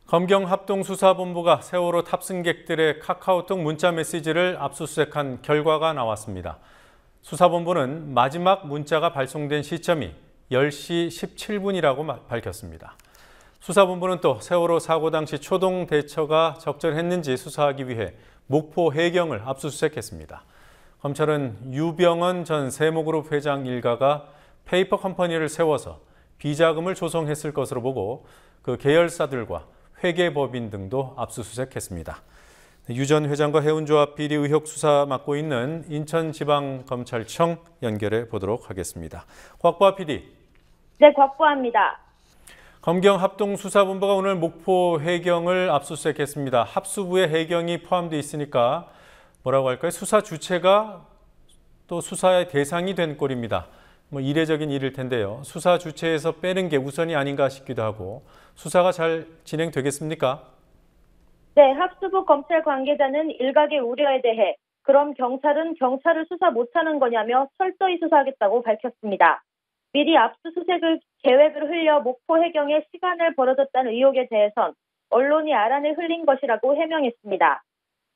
검경합동수사본부가 세월호 탑승객들의 카카오톡 문자 메시지를 압수수색한 결과가 나왔습니다. 수사본부는 마지막 문자가 발송된 시점이 10시 17분이라고 밝혔습니다. 수사본부는 또 세월호 사고 당시 초동 대처가 적절했는지 수사하기 위해 목포 해경을 압수수색했습니다. 검찰은 유병언 전 세모그룹 회장 일가가 페이퍼 컴퍼니를 세워서 비자금을 조성했을 것으로 보고 그 계열사들과 회계법인 등도 압수수색했습니다. 유 전 회장과 해운조합 비리 의혹 수사 맡고 있는 인천지방검찰청 연결해 보도록 하겠습니다. 곽보아 PD. 네, 곽보아입니다. 검경합동수사본부가 오늘 목포 해경을 압수수색했습니다. 합수부에 해경이 포함되어 있으니까 뭐라고 할까요? 수사 주체가 또 수사의 대상이 된 꼴입니다. 이례적인 일일 텐데요. 수사 주체에서 빼는 게 우선이 아닌가 싶기도 하고 수사가 잘 진행되겠습니까? 네, 합수부 검찰 관계자는 일각의 우려에 대해 그럼 경찰은 경찰을 수사 못하는 거냐며 철저히 수사하겠다고 밝혔습니다. 미리 압수수색을 계획을 흘려 목포 해경에 시간을 벌어졌다는 의혹에 대해선 언론이 알아내 흘린 것이라고 해명했습니다.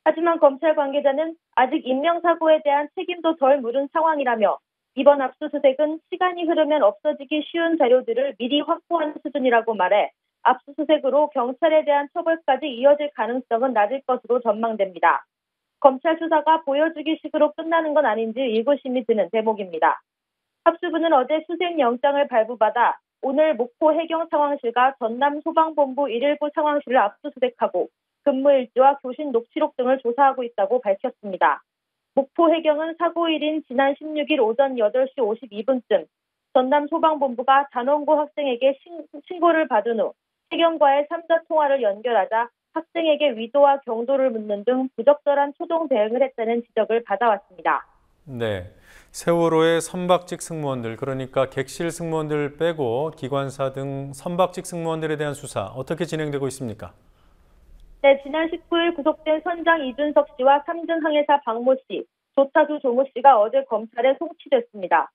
하지만 검찰 관계자는 아직 인명사고에 대한 책임도 덜 물은 상황이라며 이번 압수수색은 시간이 흐르면 없어지기 쉬운 자료들을 미리 확보하는 수준이라고 말해 압수수색으로 경찰에 대한 처벌까지 이어질 가능성은 낮을 것으로 전망됩니다. 검찰 수사가 보여주기식으로 끝나는 건 아닌지 의구심이 드는 대목입니다. 합수부는 어제 수색영장을 발부받아 오늘 목포 해경 상황실과 전남 소방본부 119 상황실을 압수수색하고 근무일지와 교신 녹취록 등을 조사하고 있다고 밝혔습니다. 목포 해경은 사고일인 지난 16일 오전 8시 52분쯤 전남 소방본부가 단원고 학생에게 신고를 받은 후 해경과의 3자 통화를 연결하자 학생에게 위도와 경도를 묻는 등 부적절한 초동 대응을 했다는 지적을 받아왔습니다. 네, 세월호의 선박직 승무원들, 그러니까 객실 승무원들 빼고 기관사 등 선박직 승무원들에 대한 수사 어떻게 진행되고 있습니까? 네, 지난 19일 구속된 선장 이준석 씨와 3등 항해사 박모 씨, 조타수 조모 씨가 어제 검찰에 송치됐습니다.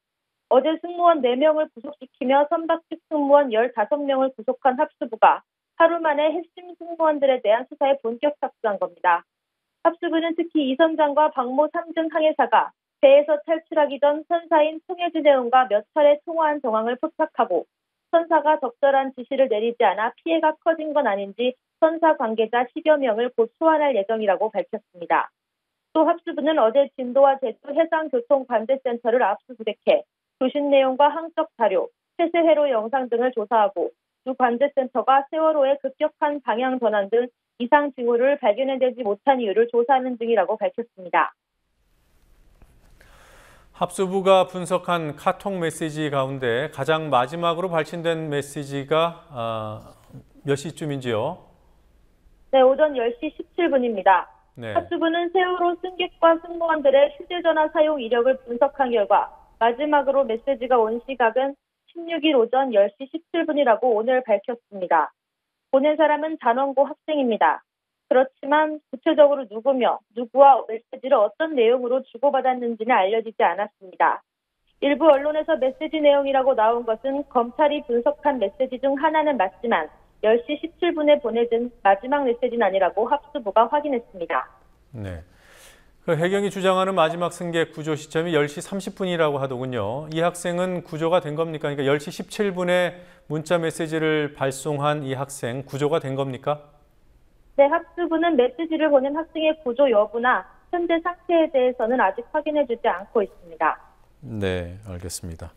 어제 승무원 4명을 구속시키며 선박직 승무원 15명을 구속한 합수부가 하루 만에 핵심 승무원들에 대한 수사에 본격 착수한 겁니다. 합수부는 특히 이 선장과 박모 3등 항해사가 배에서 탈출하기 전 선사인 송혜진 회원과 몇 차례 통화한 정황을 포착하고 선사가 적절한 지시를 내리지 않아 피해가 커진 건 아닌지 선사 관계자 10여 명을 곧 소환할 예정이라고 밝혔습니다. 또 합수부는 어제 진도와 제주 해상교통관제센터를 압수수색해 교신 내용과 항적 자료, 폐쇄 회로 영상 등을 조사하고 두 관제센터가 세월호의 급격한 방향 전환 등 이상 징후를 발견해내지 못한 이유를 조사하는 중이라고 밝혔습니다. 합수부가 분석한 카톡 메시지 가운데 가장 마지막으로 발신된 메시지가 몇 시쯤인지요? 네, 오전 10시 17분입니다. 네. 합수부는 세월호 승객과 승무원들의 휴대전화 사용 이력을 분석한 결과 마지막으로 메시지가 온 시각은 16일 오전 10시 17분이라고 오늘 밝혔습니다. 보낸 사람은 단원고 학생입니다. 그렇지만 구체적으로 누구며 누구와 메시지를 어떤 내용으로 주고받았는지는 알려지지 않았습니다. 일부 언론에서 메시지 내용이라고 나온 것은 검찰이 분석한 메시지 중 하나는 맞지만 10시 17분에 보내진 마지막 메시지는 아니라고 합수부가 확인했습니다. 네. 그 해경이 주장하는 마지막 승객 구조 시점이 10시 30분이라고 하더군요. 이 학생은 구조가 된 겁니까? 그러니까 10시 17분에 문자 메시지를 발송한 이 학생 구조가 된 겁니까? 네, 합수부는 메시지를 보낸 학생의 구조 여부나 현재 상태에 대해서는 아직 확인해주지 않고 있습니다. 네, 알겠습니다.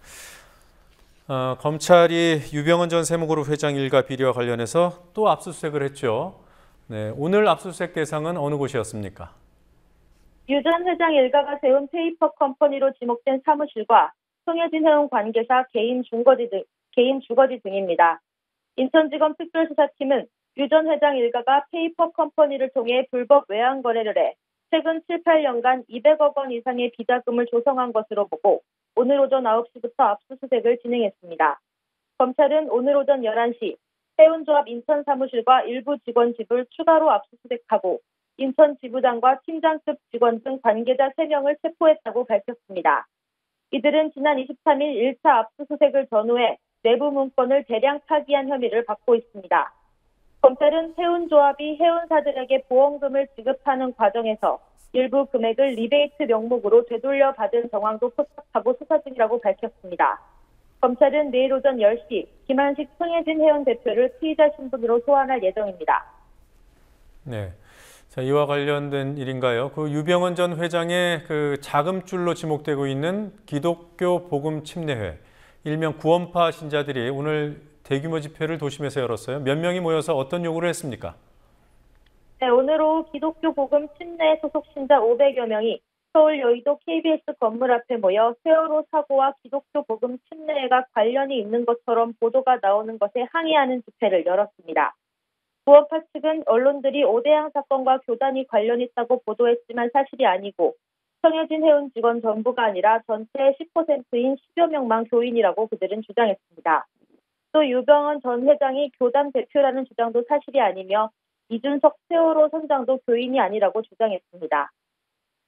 검찰이 유병언 전 세모그룹 회장 일가 비리와 관련해서 또 압수수색을 했죠. 네, 오늘 압수수색 대상은 어느 곳이었습니까? 유 전 회장 일가가 세운 페이퍼 컴퍼니로 지목된 사무실과 송혜진 회원 관계사 개인 주거지 등입니다. 인천지검 특별수사팀은 유 전 회장 일가가 페이퍼 컴퍼니를 통해 불법 외환 거래를 해 최근 7, 8년간 200억 원 이상의 비자금을 조성한 것으로 보고 오늘 오전 9시부터 압수수색을 진행했습니다. 검찰은 오늘 오전 11시 해운조합 인천 사무실과 일부 직원 집을 추가로 압수수색하고 인천 지부장과 팀장급 직원 등 관계자 3명을 체포했다고 밝혔습니다. 이들은 지난 23일 1차 압수수색을 전후해 내부 문건을 대량 파기한 혐의를 받고 있습니다. 검찰은 해운조합이 해운사들에게 보험금을 지급하는 과정에서 일부 금액을 리베이트 명목으로 되돌려 받은 정황도 포착하고 수사 중이라고 밝혔습니다. 검찰은 내일 오전 10시 김한식 청해진 해운 대표를 피의자 신분으로 소환할 예정입니다. 네. 자, 이와 관련된 일인가요? 그 유병헌 전 회장의 그 자금줄로 지목되고 있는 기독교 복음 침례회, 일명 구원파 신자들이 오늘 대규모 집회를 도심에서 열었어요. 몇 명이 모여서 어떤 요구를 했습니까? 네, 오늘 오후 기독교 복음 침례 소속 신자 500여 명이 서울 여의도 KBS 건물 앞에 모여 세월호 사고와 기독교 복음 침례가 관련이 있는 것처럼 보도가 나오는 것에 항의하는 집회를 열었습니다. 구원파 측은 언론들이 오대양 사건과 교단이 관련 있다고 보도했지만 사실이 아니고 청해진 해운 직원 전부가 아니라 전체의 10%인 10여 명만 교인이라고 그들은 주장했습니다. 또 유병헌 전 회장이 교단 대표라는 주장도 사실이 아니며 이준석 세월호 선장도 교인이 아니라고 주장했습니다.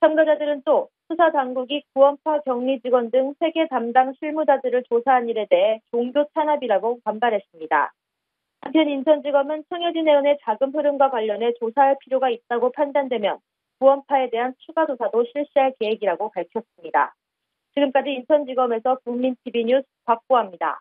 참가자들은 또 수사 당국이 구원파 격리 직원 등 회계 담당 실무자들을 조사한 일에 대해 종교 탄압이라고 반발했습니다. 한편 인천지검은 청해진 해운의 자금 흐름과 관련해 조사할 필요가 있다고 판단되면 구원파에 대한 추가 조사도 실시할 계획이라고 밝혔습니다. 지금까지 인천지검에서 국민TV 뉴스 곽보아입니다.